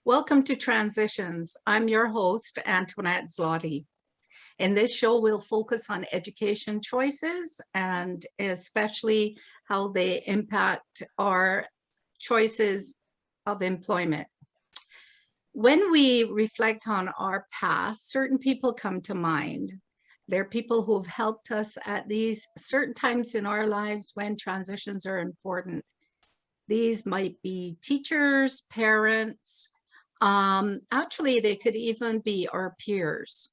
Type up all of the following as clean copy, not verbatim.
Welcome to Transitions. I'm your host, Antoinette Zloty. In this show, we'll focus on education choices and especially how they impact our choices of employment. When we reflect on our past, certain people come to mind. They're people who have helped us at these certain times in our lives when transitions are important. These might be teachers, parents, actually, they could even be our peers.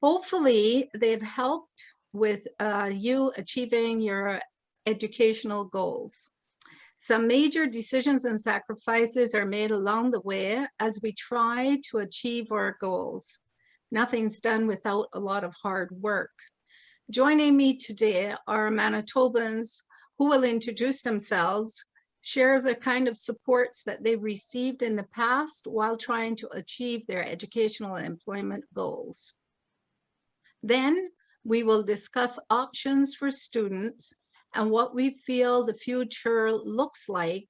Hopefully, they've helped with you achieving your educational goals. Some major decisions and sacrifices are made along the way as we try to achieve our goals. Nothing's done without a lot of hard work. Joining me today are Manitobans who will introduce themselves, share the kind of supports that they've received in the past while trying to achieve their educational and employment goals. Then we will discuss options for students and what we feel the future looks like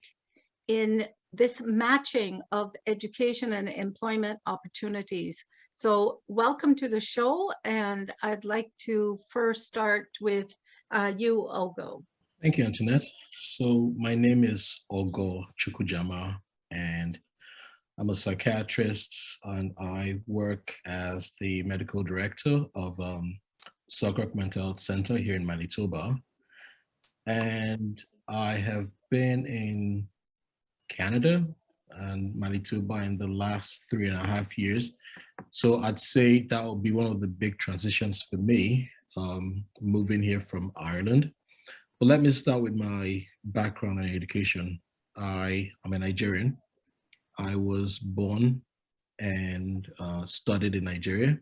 in this matching of education and employment opportunities. So welcome to the show, and I'd like to first start with you, Ogo. Thank you, Antoinette. So my name is Ogo Chukujama, and I'm a psychiatrist, and I work as the medical director of Selkirk Mental Health Center here in Manitoba. And I have been in Canada and Manitoba in the last 3.5 years. So I'd say that would be one of the big transitions for me, moving here from Ireland. But let me start with my background and education. I am a Nigerian. I was born and studied in Nigeria.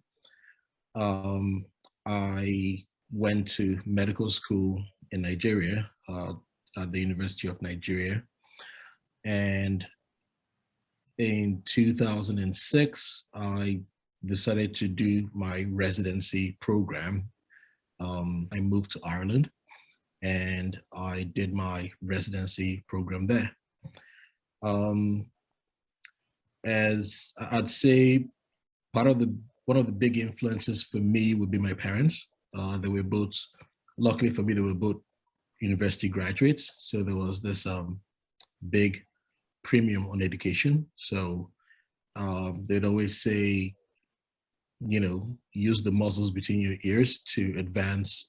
I went to medical school in Nigeria at the University of Nigeria. And in 2006, I decided to do my residency program. I moved to Ireland and I did my residency program there. As I'd say, one of the big influences for me would be my parents. They were both, luckily for me, they were both university graduates. So there was this big premium on education. So they'd always say, use the muscles between your ears to advance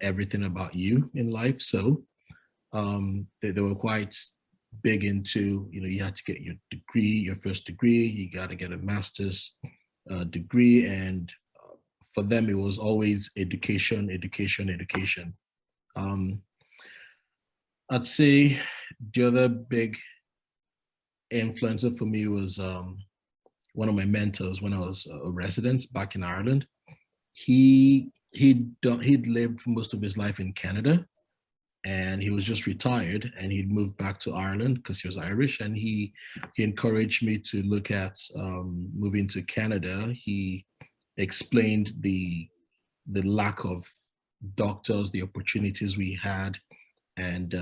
everything about you in life. So they were quite big into, you had to get your degree, your first degree, you got to get a master's degree. And for them, it was always education, education, education. I'd say the other big influencer for me was one of my mentors when I was a resident back in Ireland. He'd lived most of his life in Canada, and he was just retired, and he'd moved back to Ireland because he was Irish, and he encouraged me to look at moving to Canada. He explained the lack of doctors, the opportunities we had, and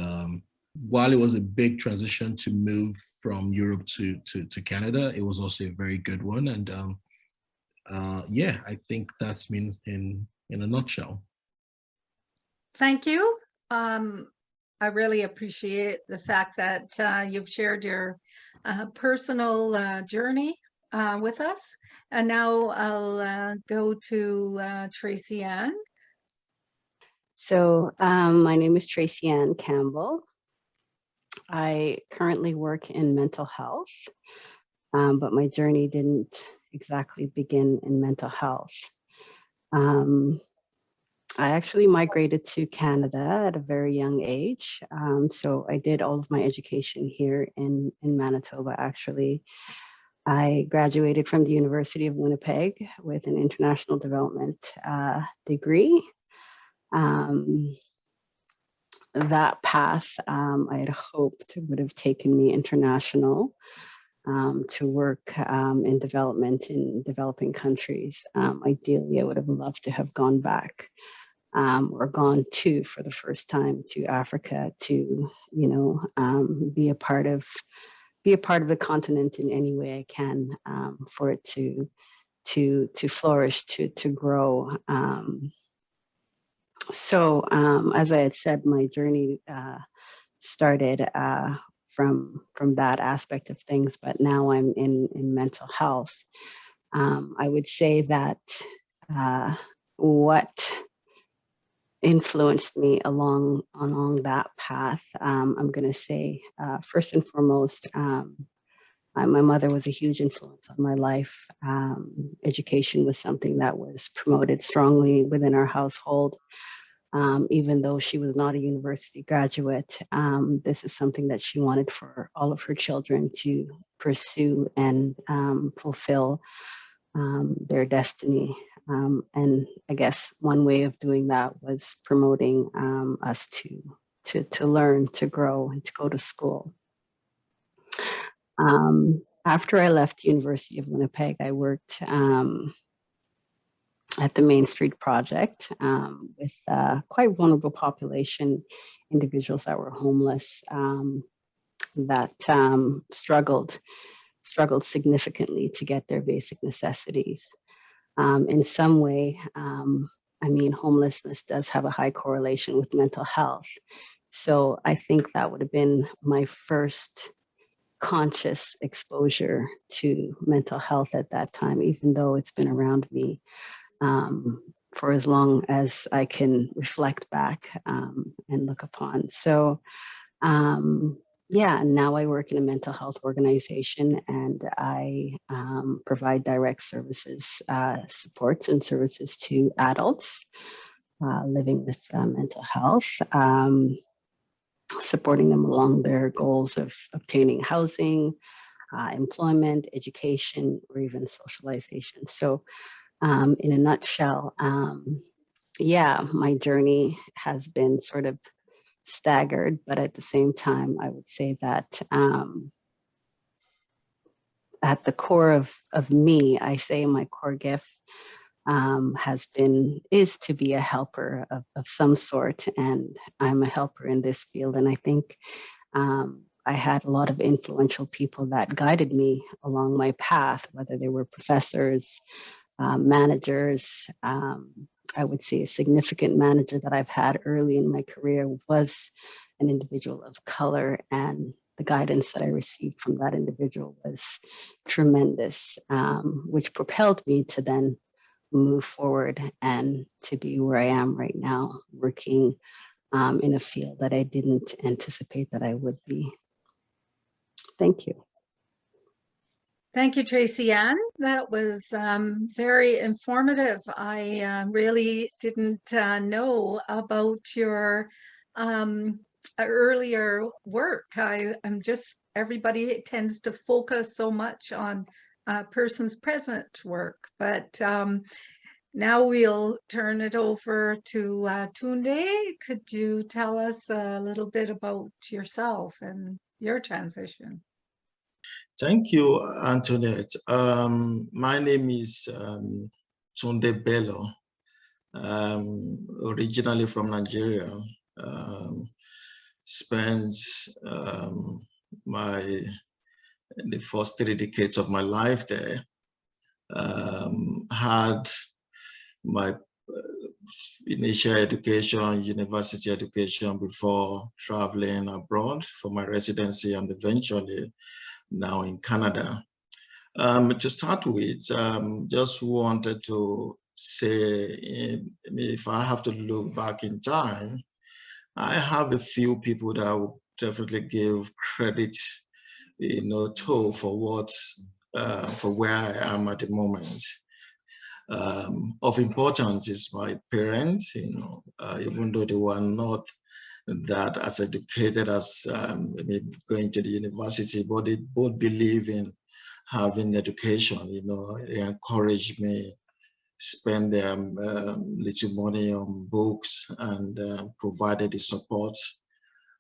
while it was a big transition to move from Europe to Canada, it was also a very good one. And yeah, I think that's means in a nutshell. Thank you. I really appreciate the fact that you've shared your personal journey with us. And now I'll go to Tracy Ann. So my name is Tracy Ann Campbell. I currently work in mental health, but my journey didn't exactly begin in mental health. I actually migrated to Canada at a very young age. So I did all of my education here in Manitoba, actually. I graduated from the University of Winnipeg with an international development degree. That path I had hoped would have taken me international to work in development in developing countries. Ideally, I would have loved to have gone back or gone to, for the first time, to Africa to, be a part of be a part of the continent in any way I can, for it to flourish, to grow. So as I had said, my journey started from that aspect of things, but now I'm in mental health. I would say that what influenced me along that path, I'm going to say first and foremost, my mother was a huge influence on my life. Education was something that was promoted strongly within our household. Even though she was not a university graduate, this is something that she wanted for all of her children to pursue and fulfill their destiny. And I guess one way of doing that was promoting us to learn, to grow, and to go to school. After I left the University of Winnipeg, I worked at the Main Street Project with quite vulnerable population, individuals that were homeless, that struggled significantly to get their basic necessities. In some way, I mean, homelessness does have a high correlation with mental health. So I think that would have been my first conscious exposure to mental health at that time, even though it's been around me for as long as I can reflect back and look upon. So yeah, now I work in a mental health organization, and I provide direct services, supports and services to adults living with mental health, supporting them along their goals of obtaining housing, employment, education, or even socialization. So in a nutshell, yeah, my journey has been sort of staggered, but at the same time, I would say that at the core of me, I say my core gift is to be a helper of some sort, and I'm a helper in this field. And I think I had a lot of influential people that guided me along my path, whether they were professors, managers. I would say a significant manager that I've had early in my career was an individual of color, and the guidance that I received from that individual was tremendous, which propelled me to then move forward and to be where I am right now, working in a field that I didn't anticipate that I would be. Thank you. Thank you, Tracy Ann. That was very informative. I really didn't know about your earlier work. Everybody tends to focus so much on a person's present work, but now we'll turn it over to Tunde. Could you tell us a little bit about yourself and your transition? Thank you, Antoinette. My name is Tunde Bello, originally from Nigeria. Spent the first 3 decades of my life there. Had my initial education, university education, before traveling abroad for my residency, and eventually now in Canada. To start with, just wanted to say, if I have to look back in time, I have a few people that I would definitely give credit, to for where I am at the moment. Of importance is my parents, even though they were not that as educated as me going to the university, but they both believe in having education. They encourage me, spend their little money on books, and provided the support.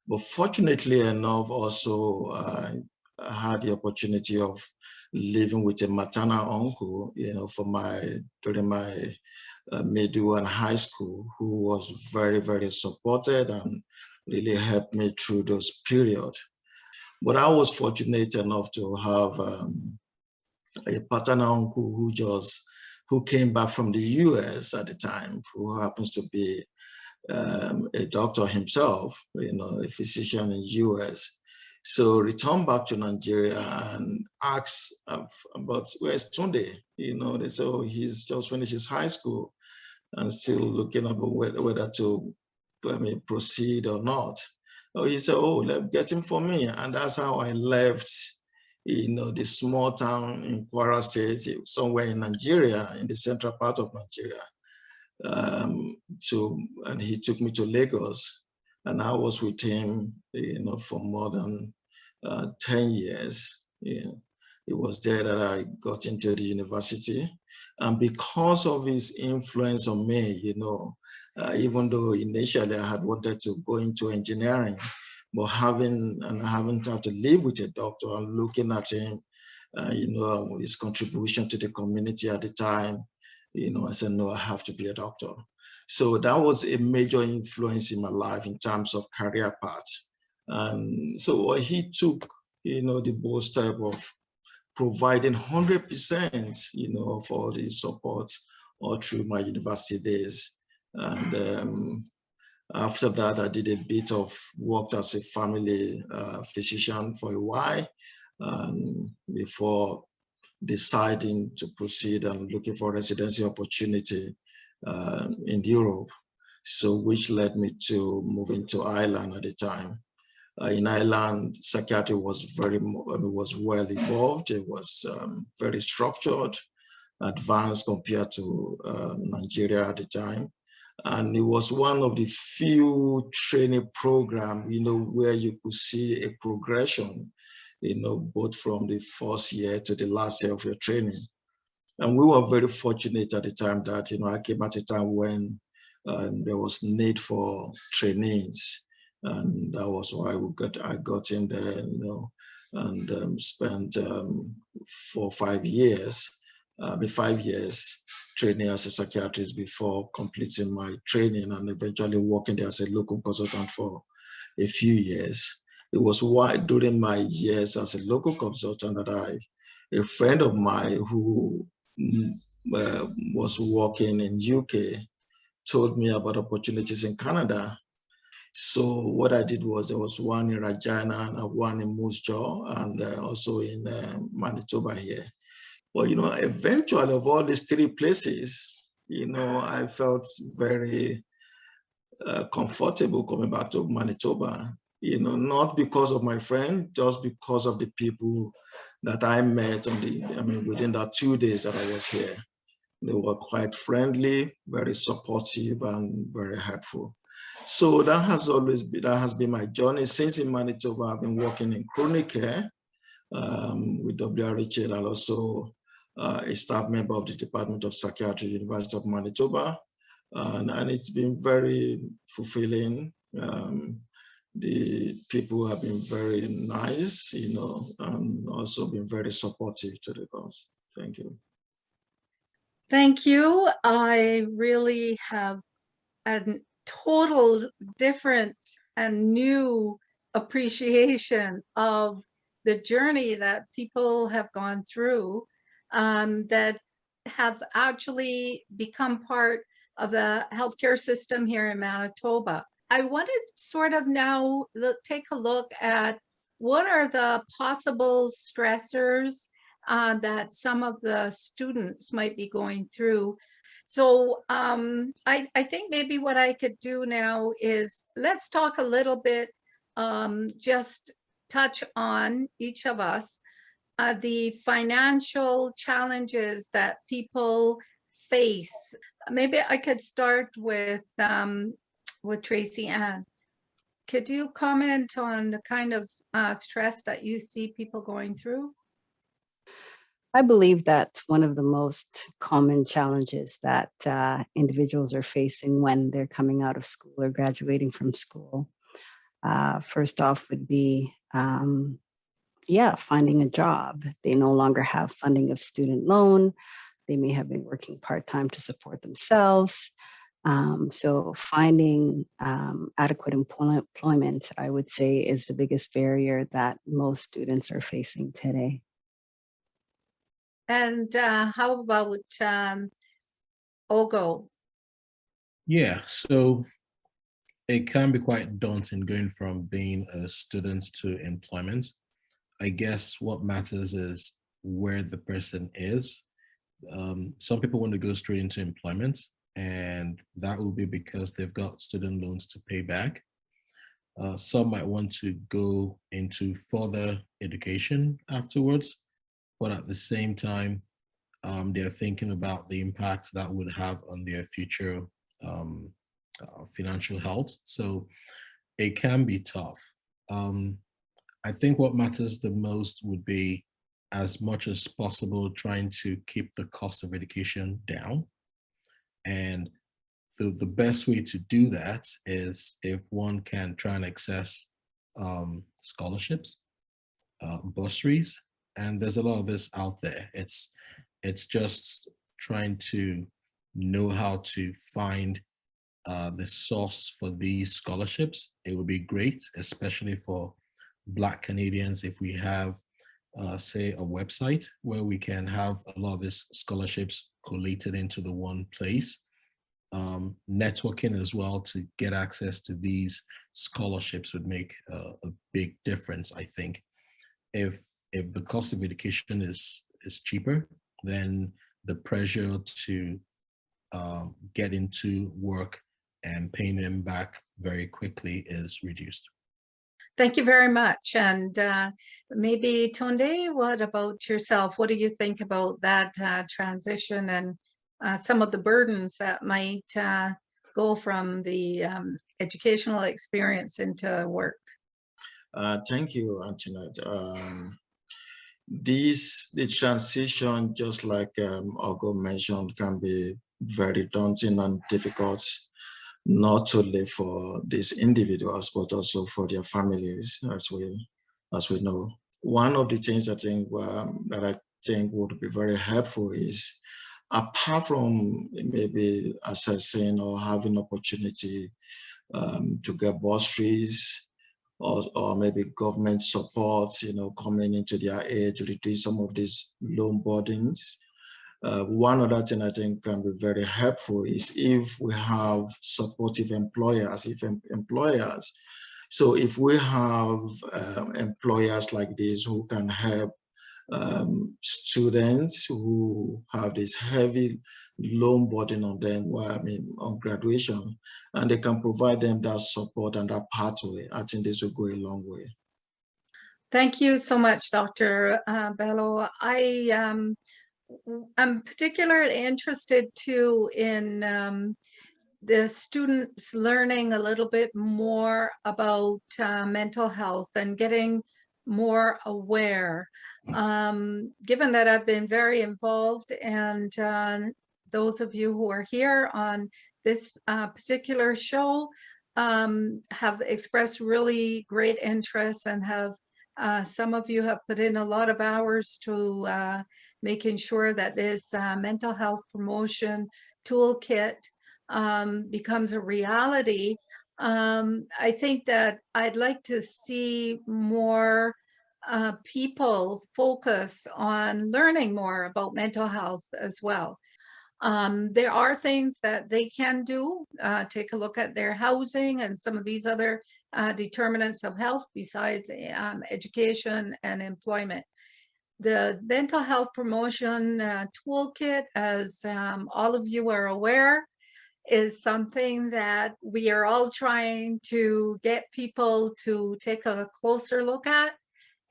But fortunately enough, also I had the opportunity of living with a maternal uncle, during my middle and high school, who was very, very supported and really helped me through those periods. But I was fortunate enough to have a paternal uncle who came back from the US at the time, who happens to be a doctor himself, a physician in the US. So returned back to Nigeria and asked about where's Tunde? They said, oh, he's just finished his high school and still looking up whether to proceed or not. Oh, he said, oh, let's get him for me. And that's how I left, the small town in Kwara State, somewhere in Nigeria, in the central part of Nigeria. And he took me to Lagos, and I was with him, for more than 10 years. It was there that I got into the university. And because of his influence on me, even though initially I had wanted to go into engineering, but having to live with a doctor and looking at him, his contribution to the community at the time, I said, no, I have to be a doctor. So that was a major influence in my life in terms of career paths. And so he took, the bold step of providing 100%, for the support all through my university days. And after that, I did a bit of work as a family physician for a while before deciding to proceed and looking for residency opportunity in Europe. So which led me to moving to Ireland at the time. In Ireland, psychiatry was was well evolved. It was very structured, advanced compared to Nigeria at the time. And it was one of the few training programs, where you could see a progression, both from the first year to the last year of your training. And we were very fortunate at the time that, I came at a time when there was need for trainees. And that was why I got in there, and spent 4 or 5 years, 5 years training as a psychiatrist before completing my training and eventually working there as a local consultant for a few years. It was why during my years as a local consultant that a friend of mine who was working in UK told me about opportunities in Canada. So what I did was there was one in Regina and one in Moose Jaw and also in Manitoba here. But, eventually of all these 3 places, I felt very comfortable coming back to Manitoba, not because of my friend, just because of the people that I met within that 2 days that I was here. They were quite friendly, very supportive, and very helpful. So that has been my journey. Since in Manitoba, I've been working in chronic care with WRHL and also a staff member of the Department of Psychiatry, University of Manitoba. And it's been very fulfilling. The people have been very nice, and also been very supportive to the cause. Thank you. Thank you. I really have a total different and new appreciation of the journey that people have gone through that have actually become part of the healthcare system here in Manitoba. I want to sort of now take a look at what are the possible stressors that some of the students might be going through. So I think maybe what I could do now is let's talk a little bit, just touch on each of us, the financial challenges that people face. Maybe I could start with Tracy Ann. Could you comment on the kind of stress that you see people going through? I believe that one of the most common challenges that individuals are facing when they're coming out of school or graduating from school, first off would be, finding a job. They no longer have funding of student loan. They may have been working part-time to support themselves. So finding adequate employment, I would say, is the biggest barrier that most students are facing today. And how about Ogo? Yeah, so it can be quite daunting going from being a student to employment. I guess what matters is where the person is. Some people want to go straight into employment, and that will be because they've got student loans to pay back. Some might want to go into further education afterwards, but at the same time, they're thinking about the impact that would have on their future financial health. So it can be tough. I think what matters the most would be, as much as possible, trying to keep the cost of education down. And the best way to do that is if one can try and access scholarships, bursaries, and there's a lot of this out there. It's just trying to know how to find the source for these scholarships. It would be great, especially for Black Canadians, if we have, say, a website where we can have a lot of these scholarships collated into the one place. Networking as well to get access to these scholarships would make a big difference, I think. If the cost of education is cheaper, then the pressure to get into work and paying them back very quickly is reduced. Thank you very much. And maybe Tunde, what about yourself? What do you think about that transition and some of the burdens that might go from the educational experience into work? Thank you, Antoinette. The transition, just like Ogo mentioned, can be very daunting and difficult, not only for these individuals, but also for their families, as we know. One of the things I think that I think would be very helpful is, apart from maybe assessing or having opportunity to get bursaries, or maybe government support, coming into their aid to reduce some of these loan burdens. One other thing I think can be very helpful is if we have supportive employers, so if we have employers like this who can help students who have this heavy loan burden on them, on graduation, and they can provide them that support and that pathway, I think this will go a long way. Thank you so much, Dr. Bello. I'm particularly interested too in the students learning a little bit more about mental health and getting more aware. Given that I've been very involved, and those of you who are here on this particular show have expressed really great interest, and have some of you have put in a lot of hours to making sure that this mental health promotion toolkit becomes a reality. I think that I'd like to see more people focus on learning more about mental health as well. There are things that they can do, take a look at their housing and some of these other determinants of health besides education and employment. The Mental Health Promotion Toolkit, as all of you are aware, is something that we are all trying to get people to take a closer look at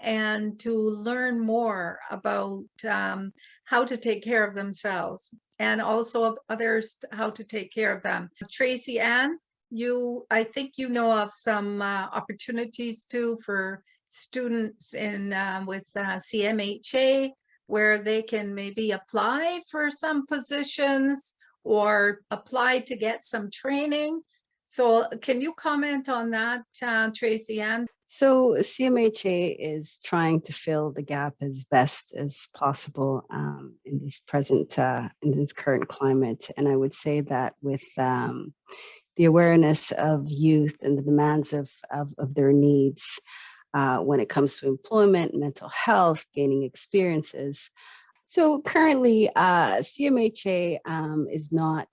and to learn more about how to take care of themselves, and also of others, how to take care of them. Tracy Ann, I think you know of some opportunities too for students in with CMHA, where they can maybe apply for some positions or apply to get some training. So can you comment on that, Tracy Ann? So CMHA is trying to fill the gap as best as possible in this current climate. And I would say that with the awareness of youth and the demands of their needs when it comes to employment, mental health, gaining experiences. So currently, CMHA is not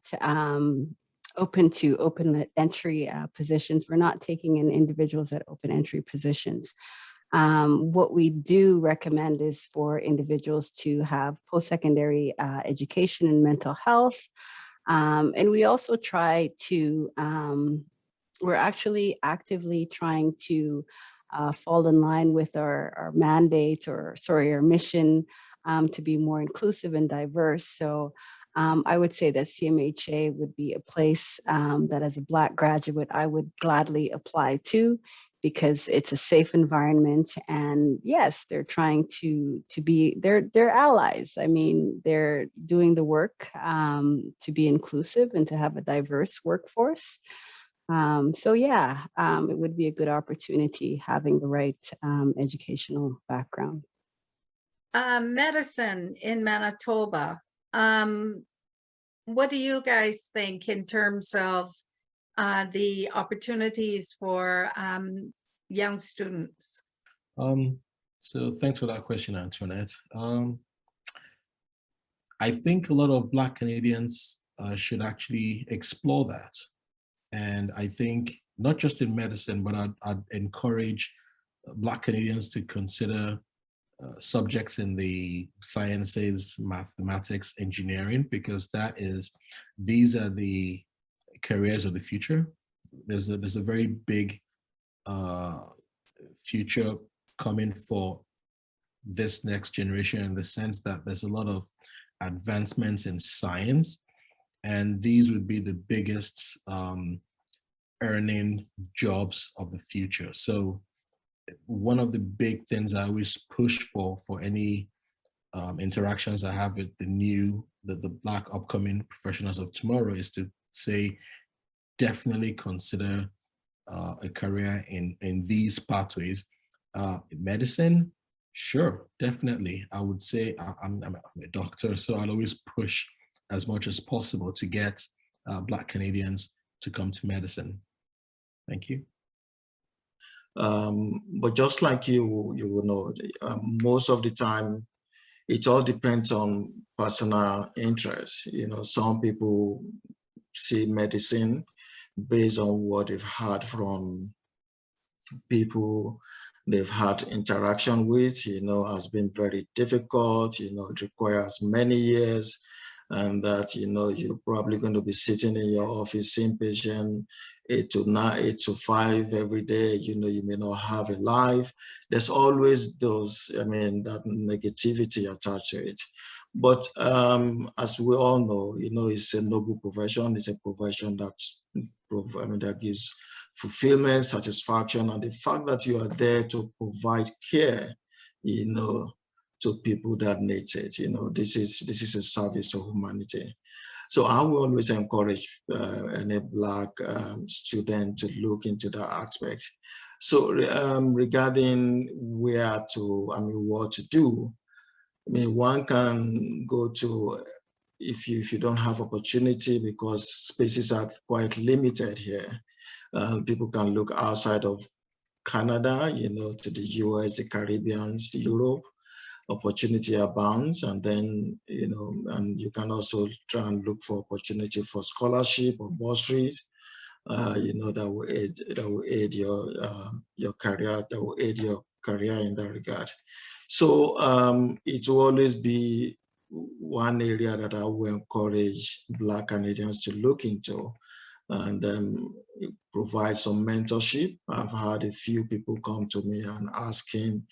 open to open entry positions. We're not taking in individuals at open entry positions. What we do recommend is for individuals to have post-secondary education in mental health. And we also try to, we're actually actively trying to fall in line with our mandate our mission to be more inclusive and diverse. So I would say that CMHA would be a place that as a Black graduate, I would gladly apply to, because it's a safe environment. And yes, they're trying to be, they're allies. I mean, they're doing the work to be inclusive and to have a diverse workforce. So yeah, it would be a good opportunity having the right educational background. Medicine in Manitoba. What do you guys think in terms of the opportunities for young students? So thanks for that question, Antoinette. I think a lot of Black Canadians should actually explore that. And I think not just in medicine, but I'd encourage Black Canadians to consider subjects in the sciences, mathematics, engineering, because these are the careers of the future. There's a very big future coming for this next generation, in the sense that there's a lot of advancements in science, and these would be the biggest earning jobs of the future. So one of the big things I always push for any interactions I have with the Black upcoming professionals of tomorrow is to say, definitely consider a career in these pathways. Medicine, sure, definitely. I would say I'm a doctor, so I'll always push as much as possible to get Black Canadians to come to medicine. Thank you. But just like you will know, most of the time, it all depends on personal interests. You know, some people see medicine based on what they've heard from people they've had interaction with, you know, has been very difficult, you know, it requires many years, and that, you know, you're probably going to be sitting in your office seeing patient 8 to 5 every day. You know, you may not have a life. There's always those, I mean, that negativity attached to it. But as we all know, you know, it's a noble profession. It's a profession that gives fulfillment, satisfaction, and the fact that you are there to provide care, you know, to people that need it. You know, this is a service to humanity. So I will always encourage any Black student to look into that aspect. So regarding what to do, I mean, one can go to, if you don't have opportunity, because spaces are quite limited here, people can look outside of Canada, you know, to the US, the Caribbean, Europe. Opportunity abounds, and then, you know, and you can also try and look for opportunity for scholarship or bursaries, you know, that will aid your career, that will aid your career in that regard. So it will always be one area that I will encourage Black Canadians to look into, and provide some mentorship. I've had a few people come to me and asking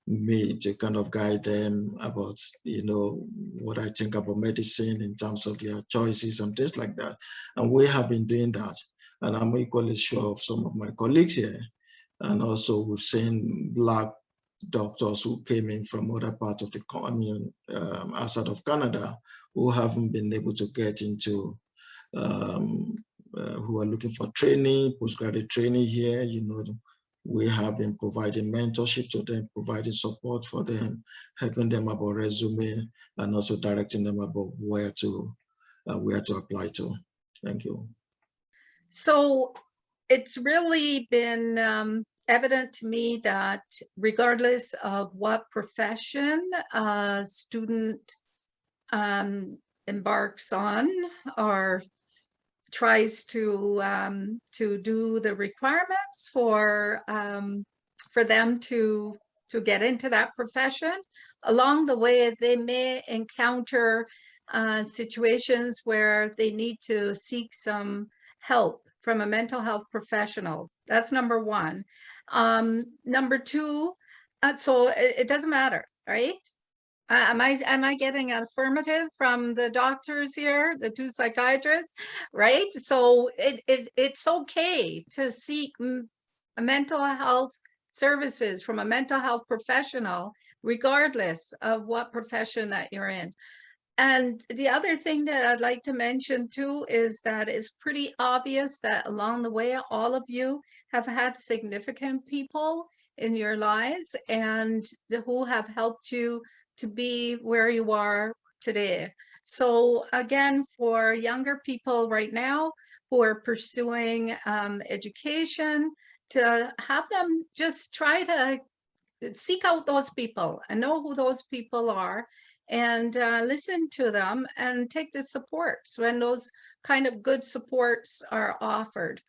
me to kind of guide them about, you know, what I think about medicine in terms of their choices and things like that. And we have been doing that. And I'm equally sure of some of my colleagues here. And also we've seen Black doctors who came in from other parts of the outside of Canada, who haven't been able to get into who are looking for training, postgraduate training here. You know, we have been providing mentorship to them, providing support for them, helping them about resume, and also directing them about where to apply to. Thank you. So it's really been evident to me that regardless of what profession a student embarks on or tries to do the requirements for them to get into that profession, along the way they may encounter situations where they need to seek some help from a mental health professional. That's number one. Number two, so it doesn't matter, right? Am I getting an affirmative from the doctors here, the two psychiatrists, right? So it's okay to seek mental health services from a mental health professional, regardless of what profession that you're in. And the other thing that I'd like to mention too is that it's pretty obvious that along the way, all of you have had significant people in your lives and who have helped you to be where you are today. So again, for younger people right now who are pursuing education, to have them just try to seek out those people and know who those people are and listen to them and take the supports when those kind of good supports are offered.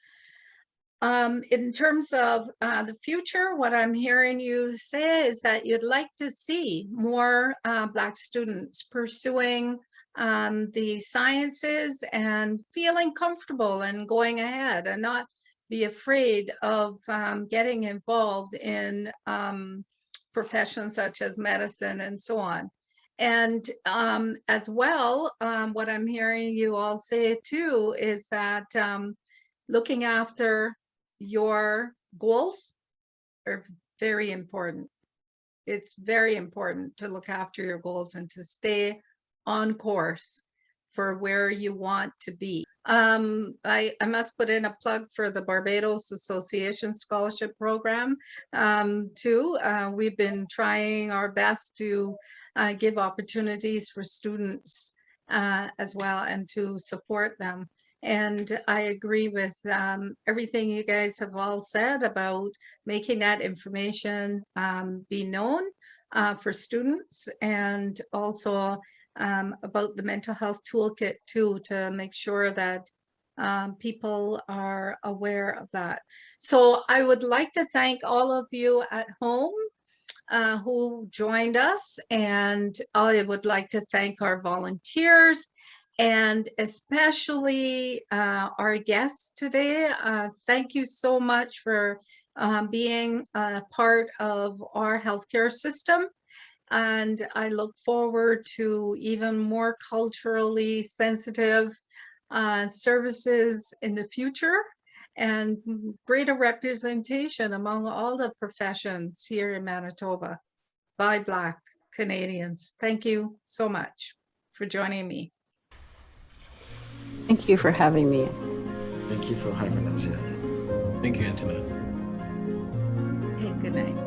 In terms of the future, what I'm hearing you say is that you'd like to see more Black students pursuing the sciences and feeling comfortable and going ahead and not be afraid of getting involved in professions such as medicine and so on. And as well, what I'm hearing you all say too is that looking after your goals are very important. It's very important to look after your goals and to stay on course for where you want to be. I must put in a plug for the Barbados Association Scholarship Program too. We've been trying our best to give opportunities for students as well and to support them. And I agree with everything you guys have all said about making that information be known for students, and also about the mental health toolkit too, to make sure that people are aware of that. So I would like to thank all of you at home who joined us, and I would like to thank our volunteers and especially our guests today. Thank you so much for being a part of our healthcare system. And I look forward to even more culturally sensitive services in the future and greater representation among all the professions here in Manitoba by Black Canadians. Thank you so much for joining me. Thank you for having me. Thank you for having us here. Thank you, Antoinette. Okay, good night.